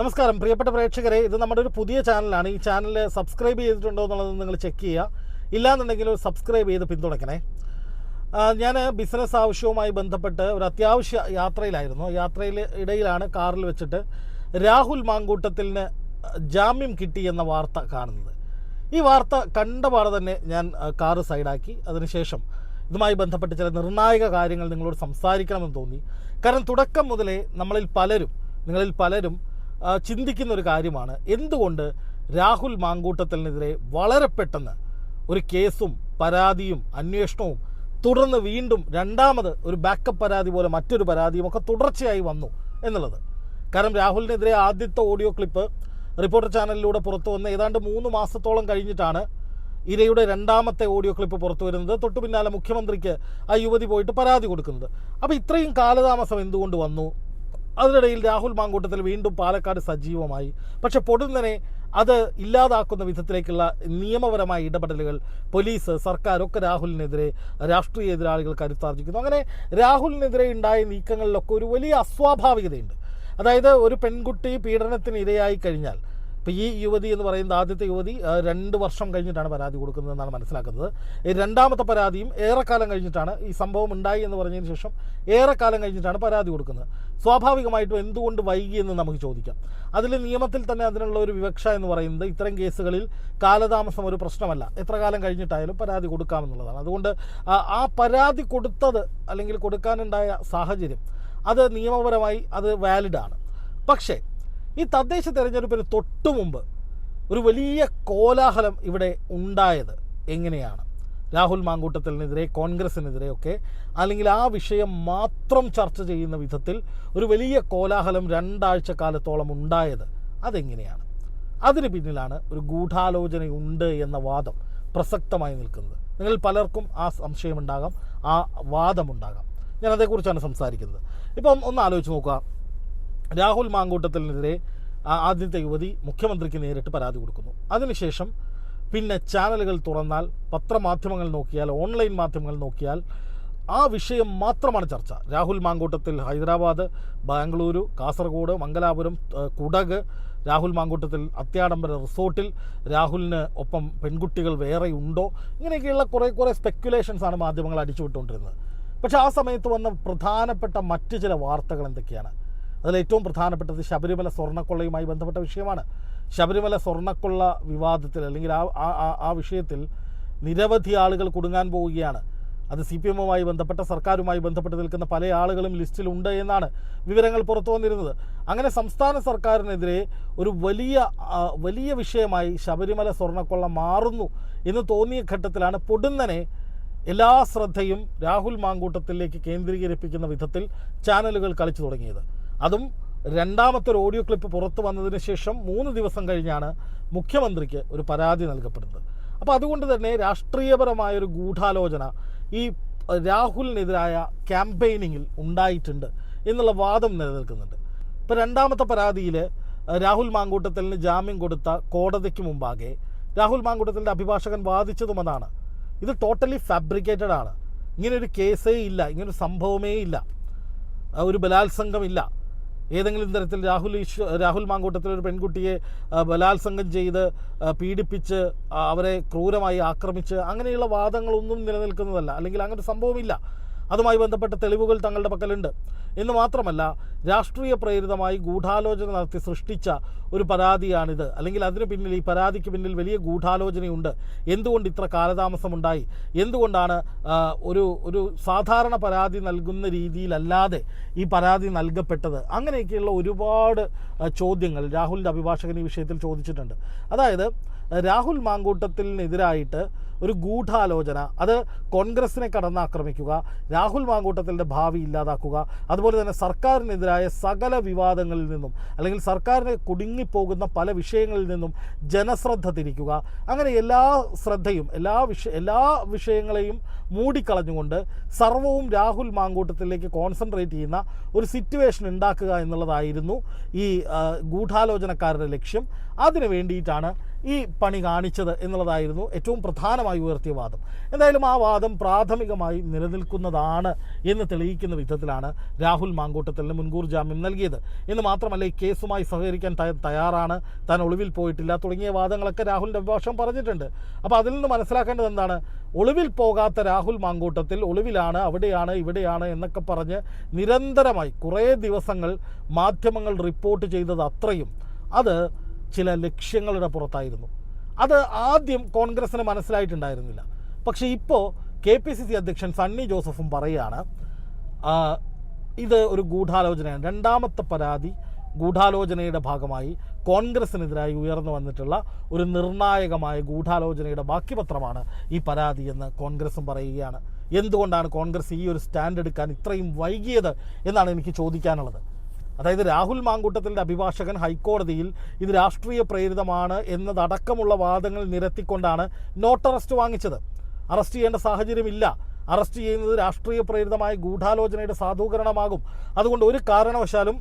നമസ്കാരം പ്രിയപ്പെട്ട പ്രേക്ഷകരെ, ഇത് നമ്മുടെ ഒരു പുതിയ ചാനലാണ്. ഈ ചാനൽ സബ്സ്ക്രൈബ് ചെയ്തിട്ടുണ്ടോ എന്നുള്ളത് നിങ്ങൾ ചെക്ക് ചെയ്യുക. ഇല്ലാന്നുണ്ടെങ്കിൽ സബ്സ്ക്രൈബ് ചെയ്ത് പിന്തുണയ്ക്കണേ. ഞാൻ ബിസിനസ് ആവശ്യവുമായി ബന്ധപ്പെട്ട് ഒരു അത്യാവശ്യ യാത്രയിലായിരുന്നു. ഇടയിലാണ് കാറിൽ വെച്ചിട്ട് രാഹുൽ മാങ്കൂട്ടത്തിന് ജാമ്യം കിട്ടിയെന്ന വാർത്ത കാണുന്നത്. ഈ വാർത്ത കണ്ടപാടെ തന്നെ ഞാൻ കാറ് സൈഡാക്കി. അതിനുശേഷം ഇതുമായി ബന്ധപ്പെട്ട് ചില നിർണായക കാര്യങ്ങൾ നിങ്ങളോട് സംസാരിക്കണമെന്ന് തോന്നി. കാരണം തുടക്കം മുതലേ നിങ്ങളിൽ പലരും ചിന്തിക്കുന്ന ഒരു കാര്യമാണ്, എന്തുകൊണ്ട് രാഹുൽ മാങ്കൂട്ടത്തിനെതിരെ വളരെ പെട്ടെന്ന് ഒരു കേസും പരാതിയും അന്വേഷണവും തുടർന്ന് വീണ്ടും രണ്ടാമത് ഒരു ബാക്കപ്പ് പരാതി പോലെ മറ്റൊരു പരാതിയും ഒക്കെ തുടർച്ചയായി വന്നു എന്നുള്ളത്. കാരണം രാഹുലിനെതിരെ ആദ്യത്തെ ഓഡിയോ ക്ലിപ്പ് റിപ്പോർട്ടർ ചാനലിലൂടെ പുറത്തു വന്ന് ഏതാണ്ട് 3 മാസത്തോളം കഴിഞ്ഞിട്ടാണ് ഇരയുടെ രണ്ടാമത്തെ ഓഡിയോ ക്ലിപ്പ് പുറത്തു വരുന്നത്. തൊട്ടു പിന്നാലെ മുഖ്യമന്ത്രിക്ക് ആ യുവതി പോയിട്ട് പരാതി കൊടുക്കുന്നത്. അപ്പോൾ ഇത്രയും കാലതാമസം എന്തുകൊണ്ട് വന്നു? അതിനിടയിൽ രാഹുൽ മാങ്കൂട്ടത്തിൽ വീണ്ടും പാലക്കാട് സജീവമായി. പക്ഷെ പൊടുന്നനെ അത് ഇല്ലാതാക്കുന്ന വിധത്തിലേക്കുള്ള നിയമപരമായ ഇടപെടലുകൾ പോലീസ്, സർക്കാരൊക്കെ രാഹുലിനെതിരെ, രാഷ്ട്രീയ എതിരാളികൾ കരുത്താർജിക്കുന്നു. അങ്ങനെ രാഹുലിനെതിരെ ഉണ്ടായ നീക്കങ്ങളിലൊക്കെ ഒരു വലിയ അസ്വാഭാവികതയുണ്ട്. അതായത് ഒരു പെൺകുട്ടി പീഡനത്തിന് ഇരയായി കഴിഞ്ഞാൽ, ഇപ്പോൾ ഈ യുവതി എന്ന് പറയുന്നത് ആദ്യത്തെ യുവതി 2 വർഷം കഴിഞ്ഞിട്ടാണ് പരാതി കൊടുക്കുന്നതെന്നാണ് മനസ്സിലാക്കുന്നത്. രണ്ടാമത്തെ പരാതിയും ഏറെക്കാലം കഴിഞ്ഞിട്ടാണ്, ഈ സംഭവം ഉണ്ടായി എന്ന് പറഞ്ഞതിന് ശേഷം ഏറെക്കാലം കഴിഞ്ഞിട്ടാണ് പരാതി കൊടുക്കുന്നത്. സ്വാഭാവികമായിട്ടും എന്തുകൊണ്ട് വൈകിയെന്ന് നമുക്ക് ചോദിക്കാം. അതിൽ നിയമത്തിൽ തന്നെ അതിനുള്ള ഒരു വിവക്ഷ എന്ന് പറയുന്നത് ഇത്തരം കേസുകളിൽ കാലതാമസം ഒരു പ്രശ്നമല്ല, എത്ര കാലം കഴിഞ്ഞിട്ടായാലും പരാതി കൊടുക്കാമെന്നുള്ളതാണ്. അതുകൊണ്ട് ആ പരാതി കൊടുത്തത് അല്ലെങ്കിൽ കൊടുക്കാനുണ്ടായ സാഹചര്യം അത് നിയമപരമായി അത് വാലിഡാണ്. പക്ഷേ ഈ തദ്ദേശ തെരഞ്ഞെടുപ്പിന് തൊട്ടു മുമ്പ് ഒരു വലിയ കോലാഹലം ഇവിടെ ഉണ്ടായത് എങ്ങനെയാണ്? രാഹുൽ മാങ്കൂട്ടത്തിനെതിരെ, കോൺഗ്രസിനെതിരെയൊക്കെ, അല്ലെങ്കിൽ ആ വിഷയം മാത്രം ചർച്ച ചെയ്യുന്ന വിധത്തിൽ ഒരു വലിയ കോലാഹലം 2 ആഴ്ചക്കാലത്തോളം ഉണ്ടായത് അതെങ്ങനെയാണ്? അതിന് പിന്നിലാണ് ഒരു ഗൂഢാലോചനയുണ്ട് എന്ന വാദം പ്രസക്തമായി നിൽക്കുന്നത്. നിങ്ങൾ പലർക്കും ആ സംശയമുണ്ടാകാം, ആ വാദമുണ്ടാകാം. ഞാൻ അതേക്കുറിച്ചാണ് സംസാരിക്കുന്നത്. ഇപ്പം ഒന്ന് ആലോചിച്ച് നോക്കുക. രാഹുൽ മാങ്കൂട്ടത്തിനെതിരെ ആദ്യത്തെ യുവതി മുഖ്യമന്ത്രിക്ക് നേരിട്ട് പരാതി കൊടുക്കുന്നു. അതിനുശേഷം പിന്നെ ചാനലുകൾ തുറന്നാൽ, പത്രമാധ്യമങ്ങൾ നോക്കിയാൽ, ഓൺലൈൻ മാധ്യമങ്ങൾ നോക്കിയാൽ ആ വിഷയം മാത്രമാണ് ചർച്ച. രാഹുൽ മാങ്കൂട്ടത്തിൽ ഹൈദരാബാദ്, ബാംഗ്ലൂരു, കാസർഗോഡ്, മംഗലാപുരം, കുടക്, രാഹുൽ മാങ്കൂട്ടത്തിൽ അത്യാഡംബര റിസോർട്ടിൽ, രാഹുലിന് ഒപ്പം പെൺകുട്ടികൾ വേറെ ഉണ്ടോ, ഇങ്ങനെയൊക്കെയുള്ള കുറേ സ്പെക്കുലേഷൻസാണ് മാധ്യമങ്ങൾ അടിച്ചുവിട്ടുകൊണ്ടിരുന്നത്. പക്ഷേ ആ സമയത്ത് വന്ന പ്രധാനപ്പെട്ട മറ്റ് ചില വാർത്തകൾ എന്തൊക്കെയാണ്? അതിലേറ്റവും പ്രധാനപ്പെട്ടത് ശബരിമല സ്വർണ്ണക്കൊള്ളയുമായി ബന്ധപ്പെട്ട വിഷയമാണ്. ശബരിമല സ്വർണ്ണക്കൊള്ള വിവാദത്തിൽ, അല്ലെങ്കിൽ ആ വിഷയത്തിൽ നിരവധി ആളുകൾ കുടുങ്ങാൻ പോവുകയാണ്. അത് CPM-വുമായി ബന്ധപ്പെട്ട, സർക്കാരുമായി ബന്ധപ്പെട്ട് നിൽക്കുന്ന പല ആളുകളും ലിസ്റ്റിലുണ്ട് എന്നാണ് വിവരങ്ങൾ പുറത്തു വന്നിരുന്നത്. അങ്ങനെ സംസ്ഥാന സർക്കാരിനെതിരെ ഒരു വലിയ വിഷയമായി ശബരിമല സ്വർണ്ണക്കൊള്ള മാറുന്നു എന്ന് തോന്നിയ ഘട്ടത്തിലാണ് പൊടുന്നനെ എല്ലാ ശ്രദ്ധയും രാഹുൽ മാങ്കൂട്ടത്തിലേക്ക് കേന്ദ്രീകരിപ്പിക്കുന്ന വിധത്തിൽ ചാനലുകൾ കളിച്ചു തുടങ്ങിയത്. അതും രണ്ടാമത്തെ ഒരു ഓഡിയോ ക്ലിപ്പ് പുറത്തു വന്നതിന് ശേഷം 3 ദിവസം കഴിഞ്ഞാണ് മുഖ്യമന്ത്രിക്ക് ഒരു പരാതി നൽകപ്പെടുന്നത്. അപ്പോൾ അതുകൊണ്ട് തന്നെ രാഷ്ട്രീയപരമായൊരു ഗൂഢാലോചന ഈ രാഹുലിനെതിരായ ക്യാമ്പയിനിങ്ങിൽ ഉണ്ടായിട്ടുണ്ട് എന്നുള്ള വാദം നിലനിൽക്കുന്നുണ്ട്. ഇപ്പോൾ രണ്ടാമത്തെ പരാതിയിൽ രാഹുൽ മാങ്കൂട്ടത്തിന് ജാമ്യം കൊടുത്ത കോടതിക്ക് മുമ്പാകെ രാഹുൽ മാങ്കൂട്ടത്തിൻ്റെ അഭിഭാഷകൻ വാദിച്ചതും അതാണ്. ഇത് ടോട്ടലി ഫാബ്രിക്കേറ്റഡ് ആണ്. ഇങ്ങനൊരു കേസേ ഇല്ല, ഇങ്ങനൊരു സംഭവമേ ഇല്ല, ഒരു ബലാത്സംഗമില്ല. ഏതെങ്കിലും തരത്തിൽ രാഹുൽ മാങ്കൂട്ടത്തിൽ ഒരു പെൺകുട്ടിയെ ബലാത്സംഗം ചെയ്ത് പീഡിപ്പിച്ച് അവരെ ക്രൂരമായി ആക്രമിച്ച് അങ്ങനെയുള്ള വാദങ്ങളൊന്നും നിലനിൽക്കുന്നതല്ല, അല്ലെങ്കിൽ അങ്ങനെ സംഭവമില്ല. അതുമായി ബന്ധപ്പെട്ട തെളിവുകൾ തങ്ങളുടെ പക്കലുണ്ട് എന്ന് മാത്രമല്ല, രാഷ്ട്രീയ പ്രേരിതമായി ഗൂഢാലോചന നടത്തി സൃഷ്ടിച്ച ഒരു പരാതിയാണിത്, അല്ലെങ്കിൽ അതിന് പിന്നിൽ, ഈ പരാതിക്ക് പിന്നിൽ വലിയ ഗൂഢാലോചനയുണ്ട്. എന്തുകൊണ്ട് ഇത്ര കാലതാമസമുണ്ടായി? എന്തുകൊണ്ടാണ് ഒരു സാധാരണ പരാതി നൽകുന്ന രീതിയിലല്ലാതെ ഈ പരാതി നൽകപ്പെട്ടത്? അങ്ങനെയൊക്കെയുള്ള ഒരുപാട് ചോദ്യങ്ങൾ രാഹുലിൻ്റെ അഭിഭാഷകൻ ഈ വിഷയത്തിൽ ചോദിച്ചിട്ടുണ്ട്. അതായത് രാഹുൽ മാങ്കൂട്ടത്തിനെതിരായിട്ട് ഒരു ഗൂഢാലോചന, അത് കോൺഗ്രസിനെ കടന്നാക്രമിക്കുക, രാഹുൽ മാങ്കൂട്ടത്തിൻ്റെ ഭാവി ഇല്ലാതാക്കുക, അതുപോലെ തന്നെ സർക്കാരിനെതിരായ സകല വിവാദങ്ങളിൽ നിന്നും, അല്ലെങ്കിൽ സർക്കാരിനെ കുടുങ്ങിപ്പോകുന്ന പല വിഷയങ്ങളിൽ നിന്നും ജനശ്രദ്ധ തിരിക്കുക, അങ്ങനെ എല്ലാ ശ്രദ്ധയും എല്ലാ വിഷയങ്ങളെയും മൂടിക്കളഞ്ഞുകൊണ്ട് സർവവും രാഹുൽ മാങ്കൂട്ടത്തിലേക്ക് കോൺസെൻട്രേറ്റ് ചെയ്യുന്ന ഒരു സിറ്റുവേഷൻ ഉണ്ടാക്കുക എന്നുള്ളതായിരുന്നു ഈ ഗൂഢാലോചനക്കാരുടെ ലക്ഷ്യം. അതിനു വേണ്ടിയിട്ടാണ് ഈ പണി കാണിച്ചത് എന്നുള്ളതായിരുന്നു ഏറ്റവും പ്രധാനമായി ഉയർത്തിയ വാദം. എന്തായാലും ആ വാദം പ്രാഥമികമായി നിലനിൽക്കുന്നതാണ് എന്ന് തെളിയിക്കുന്ന വിധത്തിലാണ് രാഹുൽ മാങ്കൂട്ടത്തലിന് മുൻകൂർ ജാമ്യം നൽകിയത്. എന്ന് മാത്രമല്ല, ഈ കേസുമായി സഹകരിക്കാൻ തയ്യാറാണ്, താൻ ഒളിവിൽ പോയിട്ടില്ല തുടങ്ങിയ വാദങ്ങളൊക്കെ രാഹുലിൻ്റെ അഭിഭാഷകൻ പറഞ്ഞിട്ടുണ്ട്. അപ്പോൾ അതിൽ നിന്ന് മനസ്സിലാക്കേണ്ടത് എന്താണ്? ഒളിവിൽ പോകാത്ത രാഹുൽ മാങ്കൂട്ടത്തിൽ ഒളിവിലാണ്, അവിടെയാണ്, ഇവിടെയാണ് എന്നൊക്കെ പറഞ്ഞ് നിരന്തരമായി കുറേ ദിവസങ്ങൾ മാധ്യമങ്ങൾ റിപ്പോർട്ട് ചെയ്തത് അത്രയും അത് ചില ലക്ഷ്യങ്ങളുടെ പുറത്തായിരുന്നു. അത് ആദ്യം കോൺഗ്രസ്സിന് മനസ്സിലായിട്ടുണ്ടായിരുന്നില്ല. പക്ഷേ ഇപ്പോൾ KPCC അധ്യക്ഷൻ സണ്ണി ജോസഫും പറയുകയാണ് ഇത് ഒരു ഗൂഢാലോചനയാണ്. രണ്ടാമത്തെ പരാതി ഗൂഢാലോചനയുടെ ഭാഗമായി കോൺഗ്രസ്സിനെതിരായി ഉയർന്നു വന്നിട്ടുള്ള ഒരു നിർണായകമായ ഗൂഢാലോചനയുടെ ബാക്കിപത്രമാണ് ഈ പരാതി എന്ന് കോൺഗ്രസും പറയുകയാണ്. എന്തുകൊണ്ടാണ് കോൺഗ്രസ് ഈ ഒരു സ്റ്റാൻഡ് എടുക്കാൻ ഇത്രയും വൈകിയത് എന്നാണ് എനിക്ക് ചോദിക്കാനുള്ളത്. അതായത് രാഹുൽ മാങ്കൂട്ടത്തിൻ്റെ അഭിഭാഷകൻ ഹൈക്കോടതിയിൽ ഇത് രാഷ്ട്രീയ പ്രേരിതമാണ് എന്നതടക്കമുള്ള വാദങ്ങൾ നിരത്തിക്കൊണ്ടാണ് നോട്ട് അറസ്റ്റ് വാങ്ങിച്ചത്. അറസ്റ്റ് ചെയ്യേണ്ട സാഹചര്യമില്ല, അറസ്റ്റ് ചെയ്യുന്നത് രാഷ്ട്രീയ പ്രേരിതമായ ഗൂഢാലോചനയുടെ സാധൂകരണമാകും, അതുകൊണ്ട് ഒരു കാരണവശാലും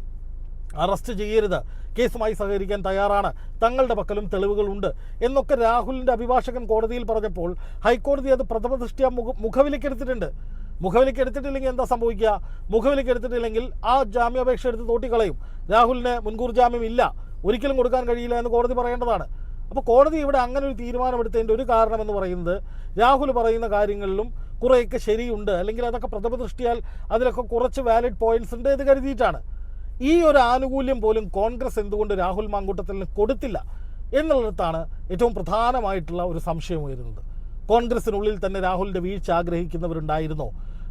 അറസ്റ്റ് ചെയ്യരുത്, കേസുമായി സഹകരിക്കാൻ തയ്യാറാണ്, തങ്ങളുടെ പക്കലും തെളിവുകളുണ്ട് എന്നൊക്കെ രാഹുലിൻ്റെ അഭിഭാഷകൻ കോടതിയിൽ പറഞ്ഞപ്പോൾ ഹൈക്കോടതി അത് പ്രഥമ ദൃഷ്ട്യാ മുഖവിലക്കെടുത്തിട്ടുണ്ട്. മുഖവിലക്കെടുത്തിട്ടില്ലെങ്കിൽ എന്താ സംഭവിക്കുക? മുഖവിലക്കെടുത്തിട്ടില്ലെങ്കിൽ ആ ജാമ്യാപേക്ഷ എടുത്ത് തോട്ടിക്കളയും. രാഹുലിന് മുൻകൂർ ജാമ്യം ഇല്ല, ഒരിക്കലും കൊടുക്കാൻ കഴിയില്ല എന്ന് കോടതി പറയേണ്ടതാണ്. അപ്പോൾ കോടതി ഇവിടെ അങ്ങനെ ഒരു തീരുമാനമെടുത്തതിൻ്റെ ഒരു കാരണമെന്ന് പറയുന്നത് രാഹുൽ പറയുന്ന കാര്യങ്ങളിലും കുറേയൊക്കെ ശരിയുണ്ട്, അല്ലെങ്കിൽ അതൊക്കെ പ്രഥമ ദൃഷ്ടിയാൽ അതിലൊക്കെ കുറച്ച് വാലിഡ് പോയിന്റ്സ് ഉണ്ട് എന്ന് കരുതിയിട്ടാണ്. ഈ ഒരു ആനുകൂല്യം പോലും കോൺഗ്രസ് എന്തുകൊണ്ട് രാഹുൽ മാങ്കൂട്ടത്തലിന് കൊടുത്തില്ല എന്നുള്ളിടത്താണ് ഏറ്റവും പ്രധാനമായിട്ടുള്ള ഒരു സംശയം ഉയരുന്നത്. കോൺഗ്രസിനുള്ളിൽ തന്നെ രാഹുലിൻ്റെ വീഴ്ച ആഗ്രഹിക്കുന്നവരുണ്ടായിരുന്നോ?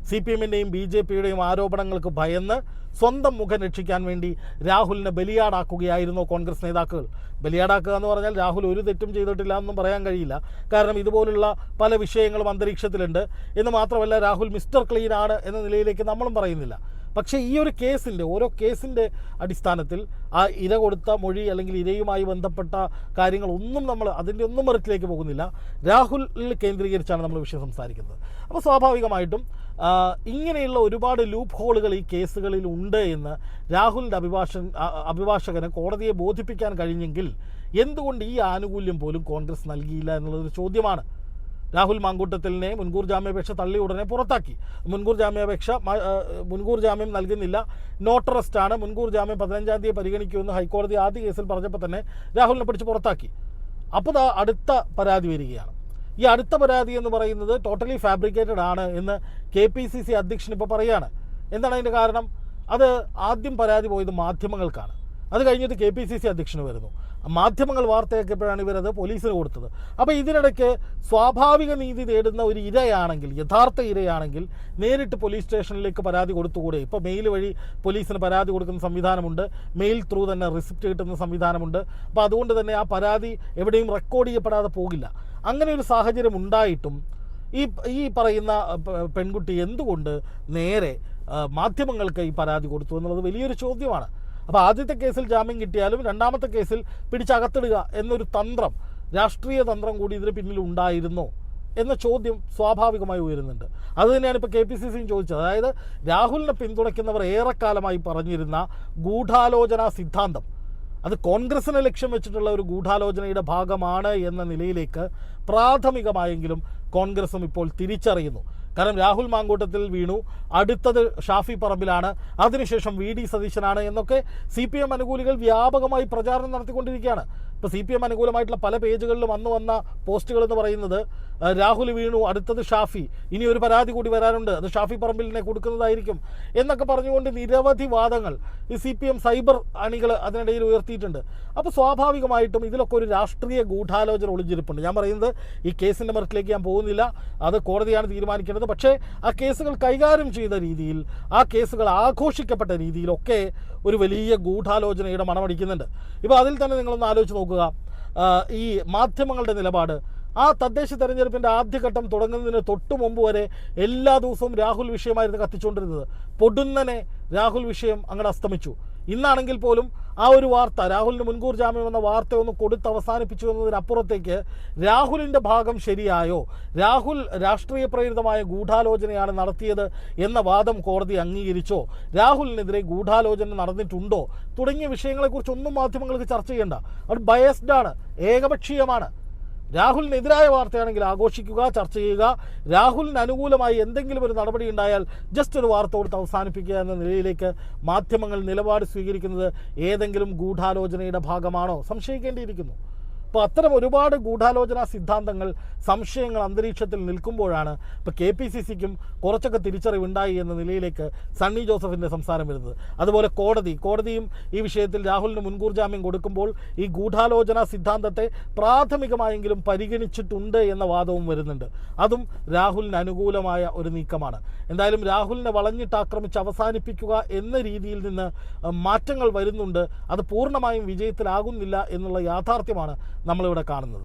CPM-ൻ്റെയും BJP-യുടെയും ആരോപണങ്ങൾക്ക് ഭയന്ന് സ്വന്തം മുഖം രക്ഷിക്കാൻ വേണ്ടി രാഹുലിനെ ബലിയാടാക്കുകയായിരുന്നോ കോൺഗ്രസ് നേതാക്കൾ? ബലിയാടാക്കുക എന്ന് പറഞ്ഞാൽ രാഹുൽ ഒരു തെറ്റും ചെയ്തിട്ടില്ല എന്നും പറയാൻ കഴിയില്ല. കാരണം ഇതുപോലുള്ള പല വിഷയങ്ങളും അന്തരീക്ഷത്തിലുണ്ട്. എന്ന് മാത്രമല്ല, രാഹുൽ മിസ്റ്റർ ക്ലീൻ ആണ് എന്ന നിലയിലേക്ക് നമ്മളും പറയുന്നില്ല. പക്ഷേ ഈ ഒരു കേസിൻ്റെ ഓരോ കേസിൻ്റെ അടിസ്ഥാനത്തിൽ ആ ഇര കൊടുത്ത മൊഴി അല്ലെങ്കിൽ ഇരയുമായി ബന്ധപ്പെട്ട കാര്യങ്ങളൊന്നും നമ്മൾ അതിൻ്റെ ഒന്നും മെറിറ്റിലേക്ക് പോകുന്നില്ല. രാഹുലിൽ കേന്ദ്രീകരിച്ചാണ് നമ്മൾ വിഷയം സംസാരിക്കുന്നത്. അപ്പോൾ സ്വാഭാവികമായിട്ടും ഇങ്ങനെയുള്ള ഒരുപാട് ലൂപ്പ് ഹോളുകൾ ഈ കേസുകളിൽ ഉണ്ട് എന്ന് രാഹുലിൻ്റെ അഭിഭാഷകന് കോടതിയെ ബോധിപ്പിക്കാൻ കഴിഞ്ഞെങ്കിൽ എന്തുകൊണ്ട് ഈ ആനുകൂല്യം പോലും കോൺഗ്രസ് നൽകിയില്ല എന്നുള്ളതൊരു ചോദ്യമാണ്. രാഹുൽ മാങ്കൂട്ടത്തലിനെ മുൻകൂർ ജാമ്യാപേക്ഷ തള്ളി ഉടനെ പുറത്താക്കി. മുൻകൂർ ജാമ്യം നൽകുന്നില്ല, നോട്ട് അറസ്റ്റാണ്, മുൻകൂർ ജാമ്യം 15-ാം തീയതി പരിഗണിക്കുമെന്ന് ഹൈക്കോടതി ആദ്യ കേസിൽ പറഞ്ഞപ്പോൾ തന്നെ രാഹുലിനെ പിടിച്ച് പുറത്താക്കി. അപ്പോൾ അടുത്ത പരാതി വരികയാണ്. ഈ അടുത്ത പരാതി എന്ന് പറയുന്നത് ടോട്ടലി ഫാബ്രിക്കേറ്റഡ് ആണ് എന്ന് KPCC അധ്യക്ഷൻ ഇപ്പോൾ പറയുകയാണ്. എന്താണ് അതിൻ്റെ കാരണം? അത് ആദ്യം പരാതി പോയത് മാധ്യമങ്ങൾക്കാണ്, അത് കഴിഞ്ഞിട്ട് KPCC അധ്യക്ഷന് വരുന്നു. മാധ്യമങ്ങൾ വാർത്തയാക്കിയപ്പോഴാണ് ഇവരത് പോലീസിന് കൊടുത്തത്. അപ്പോൾ ഇതിനിടയ്ക്ക് സ്വാഭാവിക നീതി തേടുന്ന ഒരു ഇരയാണെങ്കിൽ, യഥാർത്ഥ ഇരയാണെങ്കിൽ നേരിട്ട് പോലീസ് സ്റ്റേഷനിലേക്ക് പരാതി കൊടുത്തുകൂടെ? ഇപ്പോൾ മെയിൽ വഴി പോലീസിന് പരാതി കൊടുക്കുന്ന സംവിധാനമുണ്ട്, മെയിൽ ത്രൂ തന്നെ റിസിപ്റ്റ് കിട്ടുന്ന സംവിധാനമുണ്ട്. അപ്പോൾ അതുകൊണ്ട് തന്നെ ആ പരാതി എവിടെയും റെക്കോർഡ് ചെയ്യപ്പെടാതെ പോകില്ല. അങ്ങനെ ഒരു സാഹചര്യം ഉണ്ടായിട്ടും ഈ പറയുന്ന പെൺകുട്ടി എന്തുകൊണ്ട് നേരെ മാധ്യമങ്ങൾക്ക് ഈ പരാതി കൊടുത്തു എന്നുള്ളത് വലിയൊരു ചോദ്യമാണ്. അപ്പോൾ ആദ്യത്തെ കേസിൽ ജാമ്യം കിട്ടിയാലും രണ്ടാമത്തെ കേസിൽ പിടിച്ചകത്തിടുക എന്നൊരു തന്ത്രം, രാഷ്ട്രീയ തന്ത്രം കൂടി ഇതിന് പിന്നിൽ ഉണ്ടായിരുന്നോ എന്ന ചോദ്യം സ്വാഭാവികമായി ഉയരുന്നുണ്ട്. അതുതന്നെയാണ് ഇപ്പോൾ KPCCയും ചോദിച്ചത്. അതായത് രാഹുലിനെ പിന്തുണയ്ക്കുന്നവർ ഏറെക്കാലമായി പറഞ്ഞിരുന്ന ഗൂഢാലോചന സിദ്ധാന്തം, അത് കോൺഗ്രസിനെ ലക്ഷ്യം വെച്ചിട്ടുള്ള ഒരു ഗൂഢാലോചനയുടെ ഭാഗമാണ് എന്ന നിലയിലേക്ക് പ്രാഥമികമായെങ്കിലും കോൺഗ്രസും ഇപ്പോൾ തിരിച്ചറിയുന്നു. കാരണം രാഹുൽ മാങ്കൂട്ടത്തിൽ വീണു, അടുത്തത് ഷാഫി പറമ്പിലാണ്, അതിനുശേഷം VD സതീശനാണ് എന്നൊക്കെ CPM അനുകൂലികൾ വ്യാപകമായി പ്രചാരണം നടത്തിക്കൊണ്ടിരിക്കുകയാണ്. ഇപ്പോൾ CPM അനുകൂലമായിട്ടുള്ള പല പേജുകളിലും അന്ന് വന്ന പോസ്റ്റുകൾ എന്ന് പറയുന്നത് രാഹുൽ വീണു, അടുത്തത് ഷാഫി, ഇനി ഒരു പരാതി കൂടി വരാനുണ്ട്, അത് ഷാഫി പറമ്പിലിനെ കൊടുക്കുന്നതായിരിക്കും എന്നൊക്കെ പറഞ്ഞുകൊണ്ട് നിരവധി വാദങ്ങൾ ഈ CPM സൈബർ അണികൾ അതിനിടയിൽ ഉയർത്തിയിട്ടുണ്ട്. അപ്പോൾ സ്വാഭാവികമായിട്ടും ഇതിലൊക്കെ ഒരു രാഷ്ട്രീയ ഗൂഢാലോചന ഒളിഞ്ഞിരിപ്പുണ്ട്. ഞാൻ പറയുന്നത് ഈ കേസിൻ്റെ മെറിറ്റിലേക്ക് ഞാൻ പോകുന്നില്ല, അത് കോടതിയാണ് തീരുമാനിക്കേണ്ടത്. പക്ഷേ ആ കേസുകൾ കൈകാര്യം ചെയ്ത രീതിയിൽ, ആ കേസുകൾ ആഘോഷിക്കപ്പെട്ട രീതിയിലൊക്കെ ഒരു വലിയ ഗൂഢാലോചനയുടെ മണമടിക്കുന്നുണ്ട്. ഇപ്പോൾ അതിൽ തന്നെ നിങ്ങളൊന്ന് ആലോചിച്ച് നോക്കുക, ഈ മാധ്യമങ്ങളുടെ നിലപാട്. ആ തദ്ദേശ തെരഞ്ഞെടുപ്പിൻ്റെ ആദ്യഘട്ടം തുടങ്ങുന്നതിന് തൊട്ട് മുമ്പ് വരെ എല്ലാ ദിവസവും രാഹുൽ വിഷയമായിരുന്നു കത്തിച്ചുകൊണ്ടിരുന്നത്. പൊടുന്നനെ രാഹുൽ വിഷയം അങ്ങോട്ട് അസ്തമിച്ചു. ഇന്നാണെങ്കിൽ പോലും ആ ഒരു വാർത്ത, രാഹുലിന് മുൻകൂർ ജാമ്യം എന്ന വാർത്ത ഒന്ന് കൊടുത്ത് അവസാനിപ്പിച്ചു എന്നതിനപ്പുറത്തേക്ക് രാഹുലിൻ്റെ ഭാഗം ശരിയായോ, രാഹുൽ രാഷ്ട്രീയ പ്രേരിതമായ ഗൂഢാലോചനയാണ് നടത്തിയത് എന്ന വാദം കോടതി അംഗീകരിച്ചോ, രാഹുലിനെതിരെ ഗൂഢാലോചന നടന്നിട്ടുണ്ടോ തുടങ്ങിയ വിഷയങ്ങളെക്കുറിച്ചൊന്നും മാധ്യമങ്ങൾക്ക് ചർച്ച ചെയ്യേണ്ട. അത് ബയസ്ഡ് ആണ്, ഏകപക്ഷീയമാണ്. രാഹുലിനെതിരായ വാർത്തയാണെങ്കിൽ ആഘോഷിക്കുക, ചർച്ച ചെയ്യുക. രാഹുലിന് അനുകൂലമായി എന്തെങ്കിലും ഒരു നടപടി ഉണ്ടായാൽ ജസ്റ്റ് ഒരു വാർത്ത കൊടുത്ത് അവസാനിപ്പിക്കുക എന്ന നിലയിലേക്ക് മാധ്യമങ്ങൾ നിലപാട് സ്വീകരിക്കുന്നത് ഏതെങ്കിലും ഗൂഢാലോചനയുടെ ഭാഗമാണോ സംശയിക്കേണ്ടിയിരിക്കുന്നു. അപ്പോൾ അത്തരം ഒരുപാട് ഗൂഢാലോചനാ സിദ്ധാന്തങ്ങൾ, സംശയങ്ങൾ അന്തരീക്ഷത്തിൽ നിൽക്കുമ്പോഴാണ് ഇപ്പോൾ KPCCക്കും കുറച്ചൊക്കെ തിരിച്ചറിവുണ്ടായി എന്ന നിലയിലേക്ക് സണ്ണി ജോസഫിൻ്റെ സംസാരം വരുന്നത്. അതുപോലെ കോടതിയും ഈ വിഷയത്തിൽ രാഹുലിന് മുൻകൂർ ജാമ്യം കൊടുക്കുമ്പോൾ ഈ ഗൂഢാലോചനാ സിദ്ധാന്തത്തെ പ്രാഥമികമായെങ്കിലും പരിഗണിച്ചിട്ടുണ്ട് എന്ന വാദവും വരുന്നുണ്ട്. അതും രാഹുലിന് അനുകൂലമായ ഒരു നീക്കമാണ്. എന്തായാലും രാഹുലിനെ വളഞ്ഞിട്ടാക്രമിച്ച് അവസാനിപ്പിക്കുക എന്ന രീതിയിൽ നിന്ന് മാറ്റങ്ങൾ വരുന്നുണ്ട്. അത് പൂർണ്ണമായും വിജയത്തിലാകുന്നില്ല എന്നുള്ള യാഥാർത്ഥ്യമാണ് നമ്മളിവിടെ കാണുന്നത്.